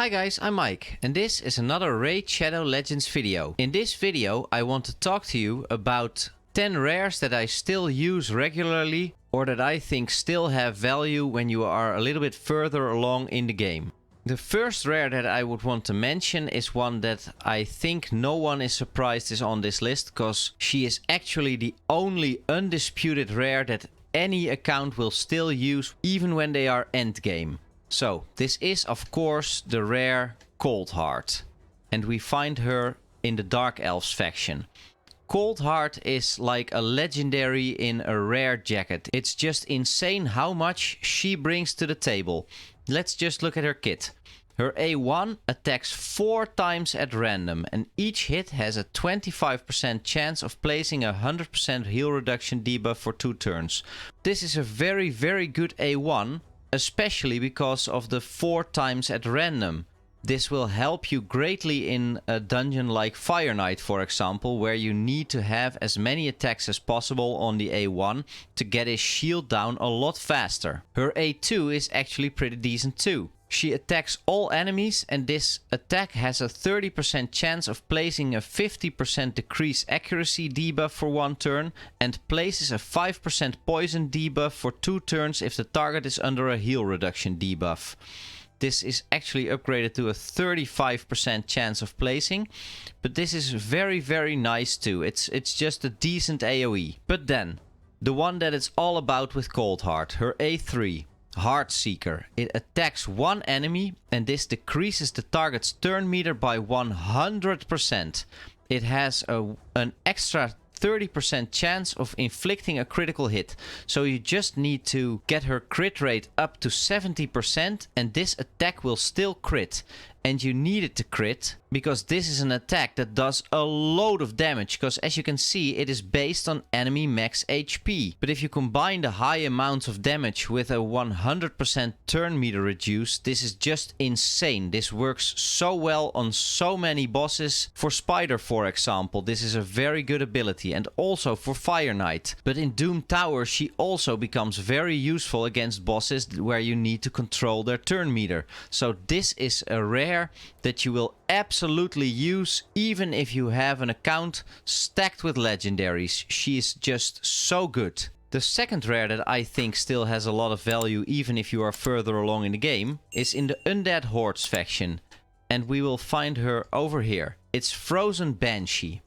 Hi guys, I'm Mike, and this is another Raid Shadow Legends video. In this video I want to talk to you about 10 rares that I still use regularly or that I think still have value when you are a little bit further along in the game. The first rare that I would want to mention is one that I think no one is surprised is on this list, because she is actually the only undisputed rare that any account will still use even when they are endgame. So, this is of course the rare Coldheart, and we find her in the Dark Elves faction. Coldheart is like a legendary in a rare jacket. It's just insane how much she brings to the table. Let's just look at her kit. Her A1 attacks 4 times at random, and each hit has a 25% chance of placing a 100% heal reduction debuff for 2 turns. This is a very good A1. Especially because of the 4 times at random. This will help you greatly in a dungeon like Fire Knight, for example, where you need to have as many attacks as possible on the A1 to get his shield down a lot faster. Her A2 is actually pretty decent too. She attacks all enemies, and this attack has a 30% chance of placing a 50% decrease accuracy debuff for 1 turn and places a 5% poison debuff for 2 turns if the target is under a heal reduction debuff. This is actually upgraded to a 35% chance of placing, but this is very nice too. It's just a decent AoE. But then, the one that it's all about with Coldheart, her A3. Heartseeker. It attacks 1 enemy and this decreases the target's turn meter by 100%. It has an extra 30% chance of inflicting a critical hit. So you just need to get her crit rate up to 70% and this attack will still crit. And you need it to crit because this is an attack that does a load of damage, because as you can see it is based on enemy max HP. But if you combine the high amounts of damage with a 100% turn meter reduce, this is just insane. This works so well on so many bosses. For Spider, for example, this is a very good ability, and also for Fire Knight. But in Doom Tower she also becomes very useful against bosses where you need to control their turn meter. So this is a rare that you will absolutely use even if you have an account stacked with legendaries. She is just so good. The second rare that I think still has a lot of value even if you are further along in the game is in the Undead Hordes faction, and we will find her over here. It's Frozen Banshee.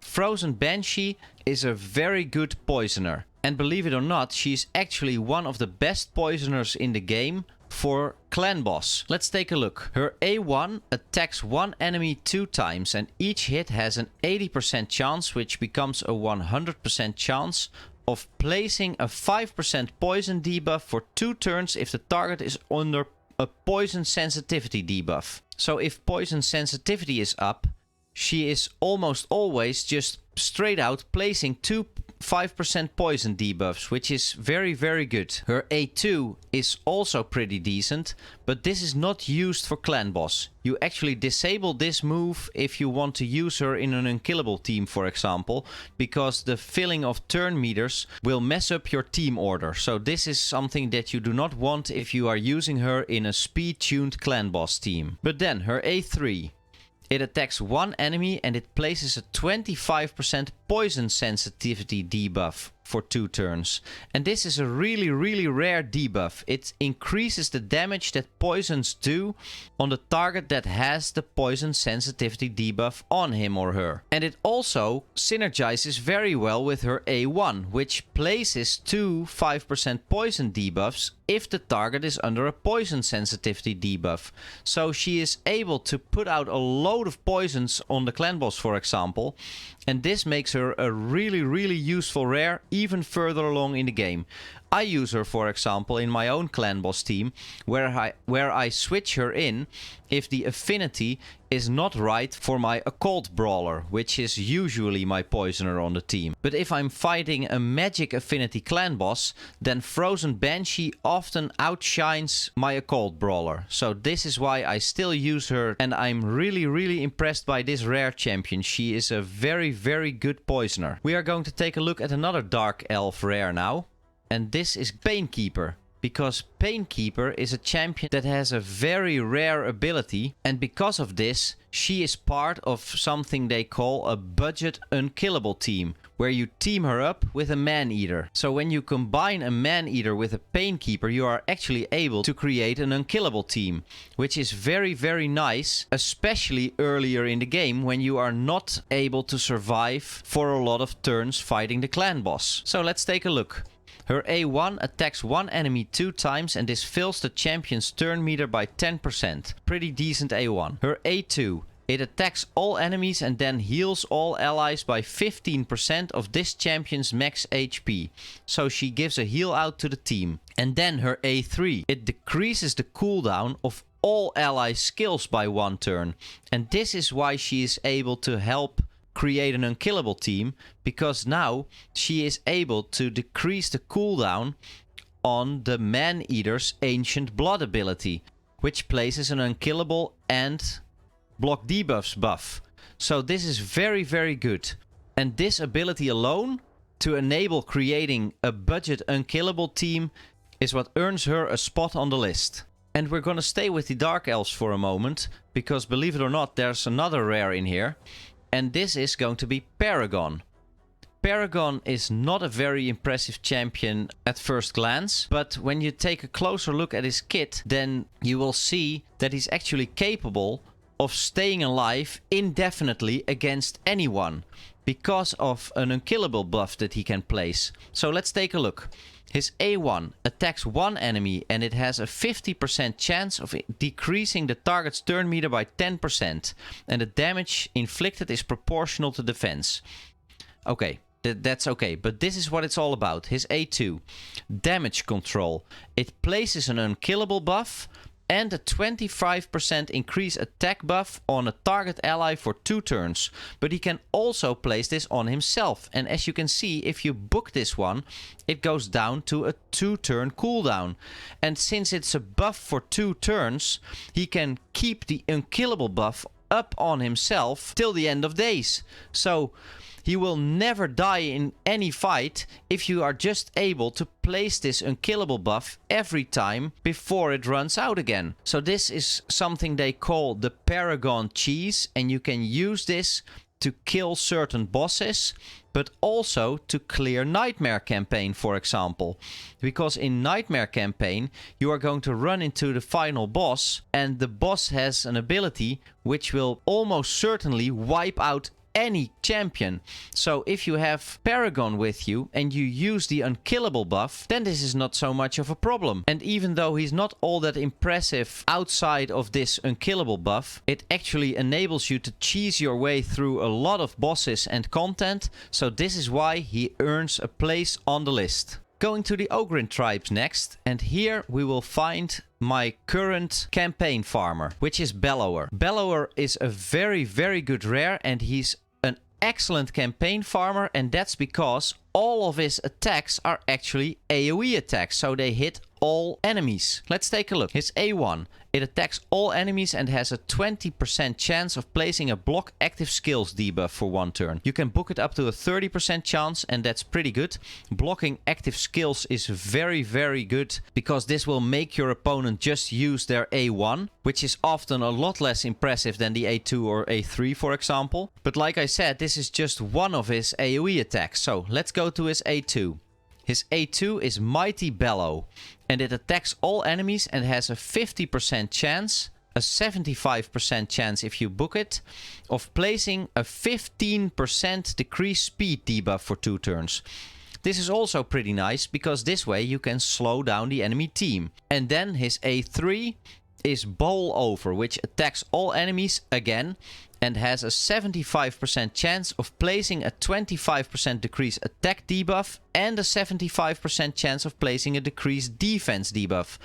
Frozen Banshee is a very good poisoner, and believe it or not, she's actually one of the best poisoners in the game for clan boss. Let's take a look. Her A1 attacks 1 enemy 2 times and each hit has an 80% chance, which becomes a 100% chance of placing a 5% poison debuff for 2 turns if the target is under a poison sensitivity debuff. So if poison sensitivity is up, she is almost always just straight out placing 2 5% poison debuffs, which is very good. Her A2 is also pretty decent, but this is not used for clan boss. You actually disable this move if you want to use her in an unkillable team, for example, because the filling of turn meters will mess up your team order. So this is something that you do not want if you are using her in a speed-tuned clan boss team. But then her A3. It attacks 1 enemy and it places a 25% poison sensitivity debuff for 2 turns. And this is a really rare debuff. It increases the damage that poisons do on the target that has the poison sensitivity debuff on him or her. And it also synergizes very well with her A1, which places 2 5% poison debuffs if the target is under a poison sensitivity debuff. So she is able to put out a load of poisons on the clan boss, for example, and this makes her a really useful rare even further along in the game. I use her, for example, in my own clan boss team, where I switch her in if the affinity is not right for my occult brawler, which is usually my poisoner on the team. But if I'm fighting a magic affinity clan boss, then Frozen Banshee often outshines my occult brawler. So this is why I still use her, and I'm really impressed by this rare champion. She is a very good poisoner. We are going to take a look at another Dark Elf rare now. And this is Banekeeper. because Banekeeper is a champion that has a very rare ability, and because of this she is part of something they call a budget unkillable team, where you team her up with a man-eater. So when you combine a man-eater with a Banekeeper, you are actually able to create an unkillable team, which is very, very nice, especially earlier in the game when you are not able to survive for a lot of turns fighting the clan boss. So let's take a look. Her A1 attacks one enemy 2 times and this fills the champion's turn meter by 10%. Pretty decent A1. Her A2. It attacks all enemies and then heals all allies by 15% of this champion's max HP. So she gives a heal out to the team. And then her A3. It decreases the cooldown of all ally skills by 1 turn. And this is why she is able to help create an unkillable team, because now she is able to decrease the cooldown on the Man-Eater's Ancient Blood ability, which places an unkillable and block debuffs buff. So this is very, very good. And this ability alone, to enable creating a budget unkillable team, is what earns her a spot on the list. And we're gonna stay with the Dark Elves for a moment, because believe it or not, there's another rare in here. And this is going to be Paragon. Paragon is not a very impressive champion at first glance, but when you take a closer look at his kit, then you will see that he's actually capable of staying alive indefinitely against anyone, because of an unkillable buff that he can place. So let's take a look. His A1 attacks one enemy and it has a 50% chance of decreasing the target's turn meter by 10%. And the damage inflicted is proportional to defense. Okay, that's okay, but this is what it's all about. His A2, damage control. It places an unkillable buff and a 25% increase attack buff on a target ally for 2 turns. But he can also place this on himself. And as you can see, if you book this one, it goes down to a 2-turn cooldown. And since it's a buff for 2 turns, he can keep the unkillable buff up on himself till the end of days. So he will never die in any fight if you are just able to place this unkillable buff every time before it runs out again. So this is something they call the Paragon cheese, and you can use this to kill certain bosses, but also to clear Nightmare Campaign, for example. Because in Nightmare Campaign, you are going to run into the final boss, and the boss has an ability which will almost certainly wipe out any champion. So if you have Paragon with you and you use the unkillable buff, then this is not so much of a problem. And even though he's not all that impressive outside of this unkillable buff, it actually enables you to cheese your way through a lot of bosses and content. So this is why he earns a place on the list. Going to the Ogrin tribes next, and here we will find my current campaign farmer, which is Bellower. Bellower is a very, very good rare, and he's an excellent campaign farmer, and that's because all of his attacks are actually AoE attacks, so they hit all enemies. Let's take a look. His A1. It attacks all enemies and has a 20% chance of placing a block active skills debuff for 1 turn. You can book it up to a 30% chance, and that's pretty good. Blocking active skills is very, very good, because this will make your opponent just use their A1, which is often a lot less impressive than the A2 or A3, for example. But like I said, this is just one of his AoE attacks. So let's go to his A2. His A2 is Mighty Bellow, and it attacks all enemies and has a 50% chance, a 75% chance if you book it, of placing a 15% decreased speed debuff for 2 turns. This is also pretty nice, because this way you can slow down the enemy team. And then his A3 is Bowl Over, which attacks all enemies again and has a 75% chance of placing a 25% decreased attack debuff and a 75% chance of placing a decreased defense debuff.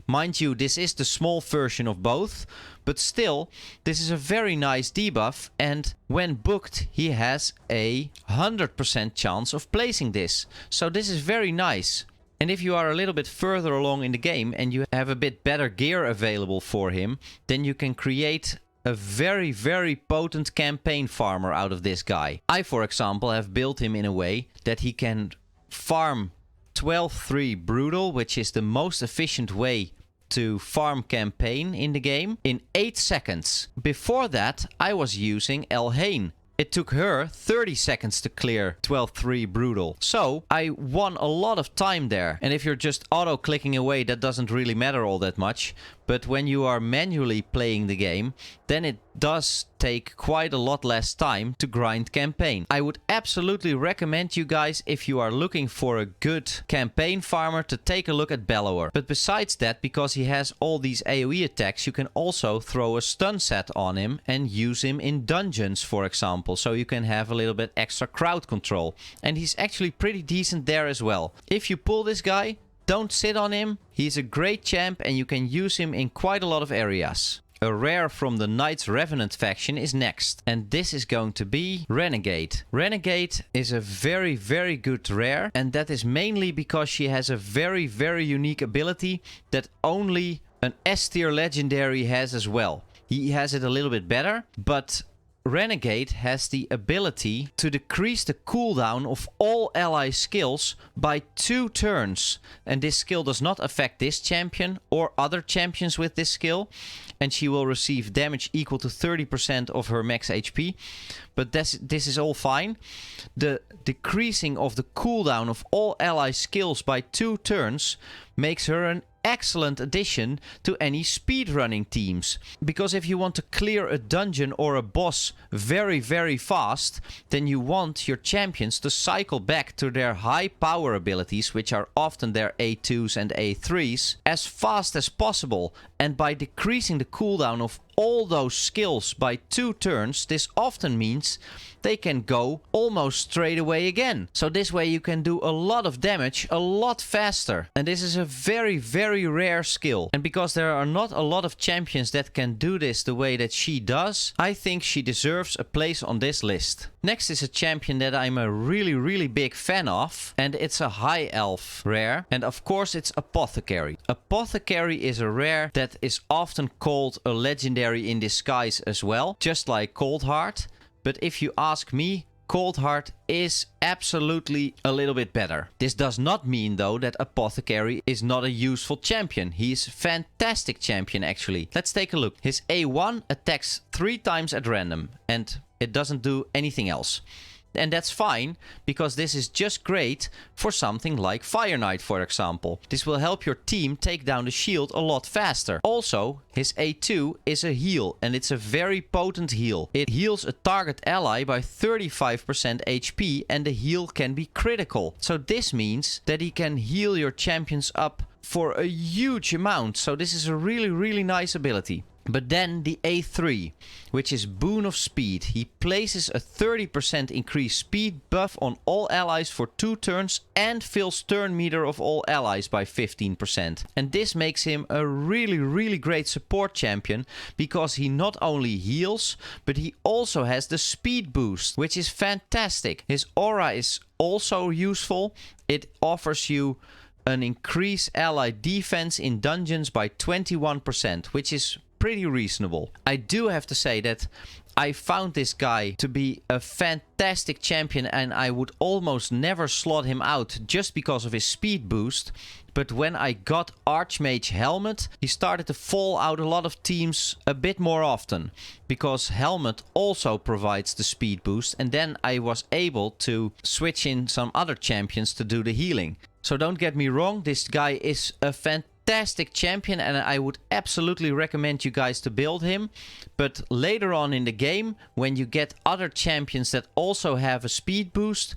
Mind you, this is the small version of both, but still, this is a very nice debuff, and when booked, he has a 100% chance of placing this. So this is very nice. And if you are a little bit further along in the game and you have a bit better gear available for him, then you can create a very, very potent campaign farmer out of this guy. I, for example, have built him in a way that he can farm 12-3 Brutal, which is the most efficient way to farm campaign in the game, in 8 seconds. Before that, I was using Elhain. It took her 30 seconds to clear 12-3 Brutal. So I won a lot of time there. And if you're just auto-clicking away, that doesn't really matter all that much. But when you are manually playing the game, then it does take quite a lot less time to grind campaign. I would absolutely recommend you guys, if you are looking for a good campaign farmer, to take a look at Bellower. But besides that, because he has all these AoE attacks, you can also throw a stun set on him and use him in dungeons, for example. So you can have a little bit extra crowd control. And he's actually pretty decent there as well. If you pull this guy, don't sit on him. He's a great champ and you can use him in quite a lot of areas. A rare from the Knights Revenant faction is next. And this is going to be Renegade. Renegade is a very, very good rare. And that is mainly because she has a very, very unique ability that only an S tier legendary has as well. He has it a little bit better, but Renegade has the ability to decrease the cooldown of all ally skills by 2 turns. And this skill does not affect this champion or other champions with this skill. And she will receive damage equal to 30% of her max HP. But this is all fine. The decreasing of the cooldown of all ally skills by 2 turns makes her an excellent addition to any speedrunning teams. Because if you want to clear a dungeon or a boss very, very fast, then you want your champions to cycle back to their high power abilities, which are often their A2s and A3s, as fast as possible. And by decreasing the cooldown of all those skills by 2 turns, this often means they can go almost straight away again. So this way you can do a lot of damage a lot faster. And this is a very, very rare skill. And because there are not a lot of champions that can do this the way that she does, I think she deserves a place on this list. Next is a champion that I'm a really, really big fan of. And it's a high elf rare. And of course it's Apothecary. Apothecary is a rare that is often called a legendary in disguise as well, just like Coldheart. But if you ask me, Coldheart is absolutely a little bit better. This does not mean though that Apothecary is not a useful champion. He's a fantastic champion actually. Let's take a look. His A1 attacks 3 times at random and it doesn't do anything else. And that's fine, because this is just great for something like Fire Knight, for example. This will help your team take down the shield a lot faster. Also, his A2 is a heal, and it's a very potent heal. It heals a target ally by 35% HP, and the heal can be critical. So this means that he can heal your champions up for a huge amount. So this is a really, really nice ability. But then the A3, which is Boon of Speed. He places a 30% increased speed buff on all allies for 2 turns and fills turn meter of all allies by 15%. And this makes him a really, really great support champion because he not only heals, but he also has the speed boost, which is fantastic. His aura is also useful. It offers you an increased ally defense in dungeons by 21%, which is pretty reasonable. I do have to say that I found this guy to be a fantastic champion and I would almost never slot him out just because of his speed boost. But when I got Archmage Helmet, he started to fall out a lot of teams a bit more often. Because Helmet also provides the speed boost, and then I was able to switch in some other champions to do the healing. So don't get me wrong, this guy is a fantastic champion and I would absolutely recommend you guys to build him. But later on in the game, when you get other champions that also have a speed boost,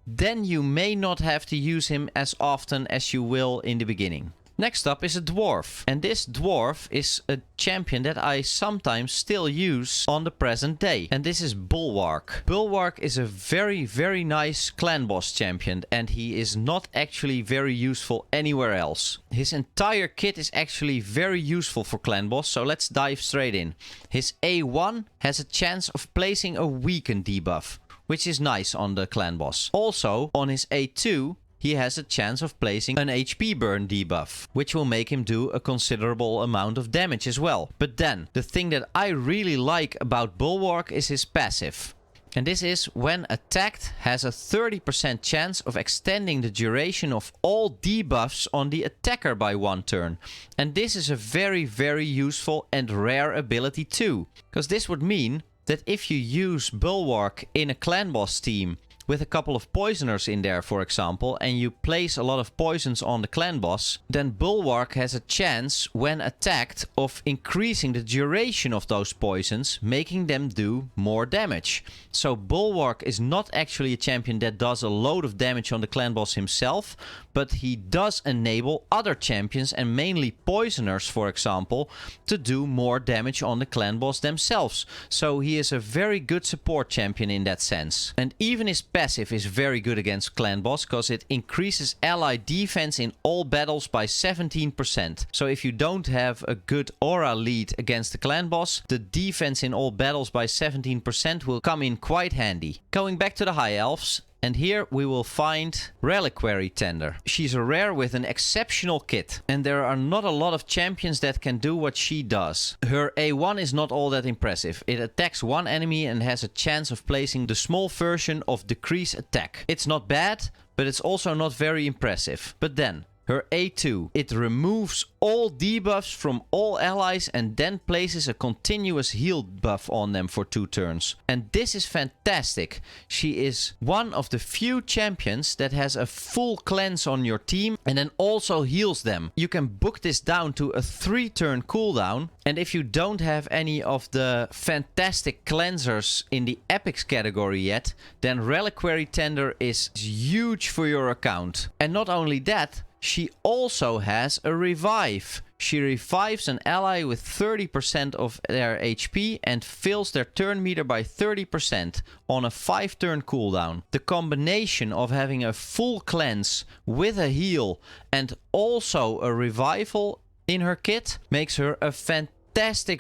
then you may not have to use him as often as you will in the beginning. Next up is a dwarf, and this dwarf is a champion that I sometimes still use on the present day, and this is Bulwark. Bulwark is a very, very nice clan boss champion, and he is not actually very useful anywhere else. His entire kit is actually very useful for clan boss, so let's dive straight in. His A1 has a chance of placing a weaken debuff, which is nice on the clan boss. Also, on his A2, he has a chance of placing an HP burn debuff, which will make him do a considerable amount of damage as well. But then, the thing that I really like about Bulwark is his passive. And this is when attacked has a 30% chance of extending the duration of all debuffs on the attacker by 1 turn. And this is a very useful and rare ability too. Because this would mean that if you use Bulwark in a clan boss team with a couple of poisoners in there, for example, and you place a lot of poisons on the clan boss, then Bulwark has a chance, when attacked, of increasing the duration of those poisons, making them do more damage. So Bulwark is not actually a champion that does a load of damage on the clan boss himself, but he does enable other champions, and mainly poisoners, for example, to do more damage on the clan boss themselves. So he is a very good support champion in that sense. And even his passive is very good against clan boss, because it increases ally defense in all battles by 17%. So if you don't have a good aura lead against the clan boss, the defense in all battles by 17% will come in quite handy. Going back to the high elves, and here we will find Requiem Tender. She's a rare with an exceptional kit, and there are not a lot of champions that can do what she does. Her A1 is not all that impressive. It attacks one enemy and has a chance of placing the small version of decrease attack. It's not bad, but it's also not very impressive. But then, her A2, it removes all debuffs from all allies and then places a continuous heal buff on them for 2 turns. And this is fantastic. She is one of the few champions that has a full cleanse on your team and then also heals them. You can book this down to a 3-turn cooldown, and if you don't have any of the fantastic cleansers in the epics category yet, then Requiem Tender is huge for your account. And not only that, she also has a revive. She revives an ally with 30% of their HP and fills their turn meter by 30% on a 5-turn cooldown. The combination of having a full cleanse with a heal and also a revival in her kit makes her a fantastic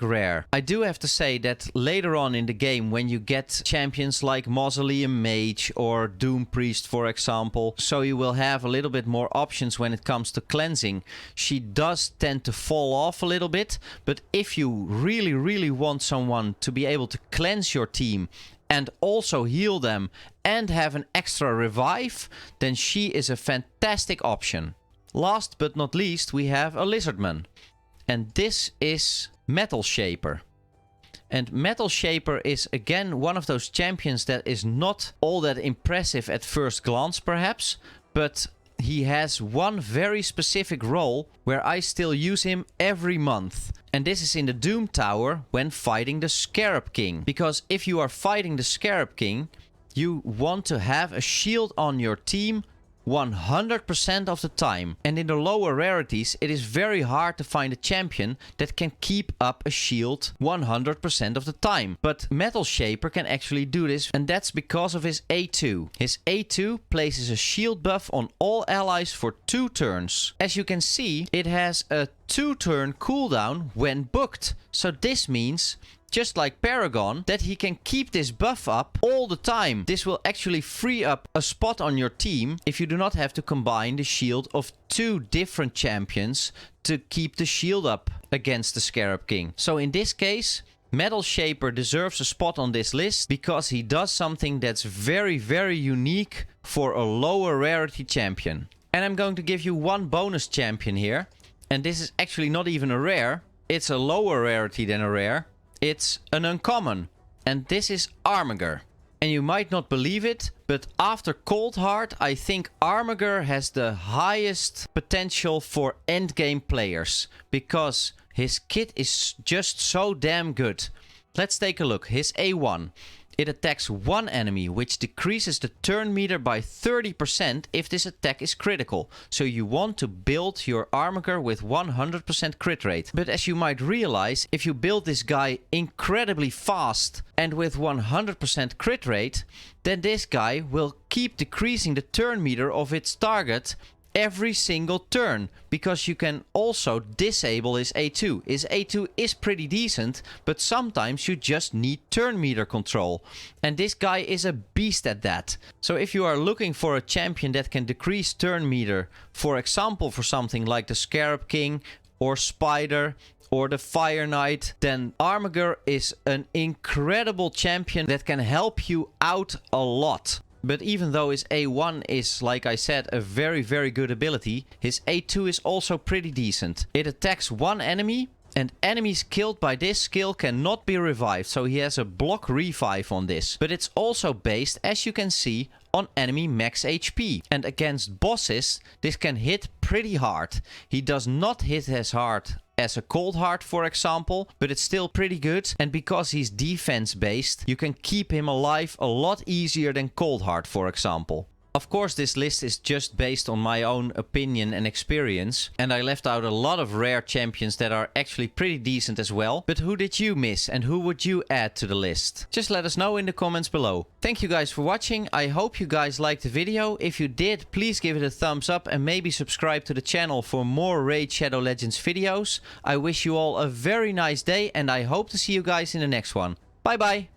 rare. I do have to say that later on in the game, when you get champions like Mausoleum Mage or Doom Priest, for example, so you will have a little bit more options when it comes to cleansing, she does tend to fall off a little bit. But if you really want someone to be able to cleanse your team and also heal them and have an extra revive, then she is a fantastic option. Last but not least, we have a Lizardman. And this is Metal Shaper. And Metal Shaper is again one of those champions that is not all that impressive at first glance perhaps, but he has one very specific role where I still use him every month. And this is in the Doom Tower when fighting the Scarab King. Because if you are fighting the Scarab King, you want to have a shield on your team 100% of the time. And in the lower rarities, it is very hard to find a champion that can keep up a shield 100% of the time. But Metal Shaper can actually do this, and that's because of his A2. His A2 places a shield buff on all allies for 2 turns. As you can see, it has a 2-turn cooldown when booked. So this means, just like Paragon, that he can keep this buff up all the time. This will actually free up a spot on your team if you do not have to combine the shield of 2 different champions to keep the shield up against the Scarab King. So in this case, Metal Shaper deserves a spot on this list because he does something that's very unique for a lower rarity champion. And I'm going to give you one bonus champion here. And this is actually not even a rare. It's a lower rarity than a rare. It's an uncommon, and this is Armager. And you might not believe it, but after Coldheart, I think Armager has the highest potential for endgame players, because his kit is just so damn good. Let's take a look. His A1. It attacks one enemy, which decreases the turn meter by 30% if this attack is critical. So you want to build your Armager with 100% crit rate. But as you might realize, if you build this guy incredibly fast and with 100% crit rate, then this guy will keep decreasing the turn meter of its target every single turn, because you can also disable his A2. His A2 is pretty decent, but sometimes you just need turn meter control. And this guy is a beast at that. So if you are looking for a champion that can decrease turn meter, for example for something like the Scarab King or Spider, or the Fire Knight, then Armager is an incredible champion that can help you out a lot. But even though his A1 is, like I said, a very good ability, his A2 is also pretty decent. It attacks one enemy, and enemies killed by this skill cannot be revived, so he has a block revive on this. But it's also based, as you can see, on enemy max HP. And against bosses, this can hit pretty hard. He does not hit as hard as a Coldheart, for example, but it's still pretty good. And because he's defense based, you can keep him alive a lot easier than Coldheart, for example. Of course, this list is just based on my own opinion and experience, and I left out a lot of rare champions that are actually pretty decent as well. But who did you miss and who would you add to the list? Just let us know in the comments below. Thank you guys for watching. I hope you guys liked the video. If you did, please give it a thumbs up and maybe subscribe to the channel for more Raid Shadow Legends videos. I wish you all a very nice day and I hope to see you guys in the next one. Bye bye!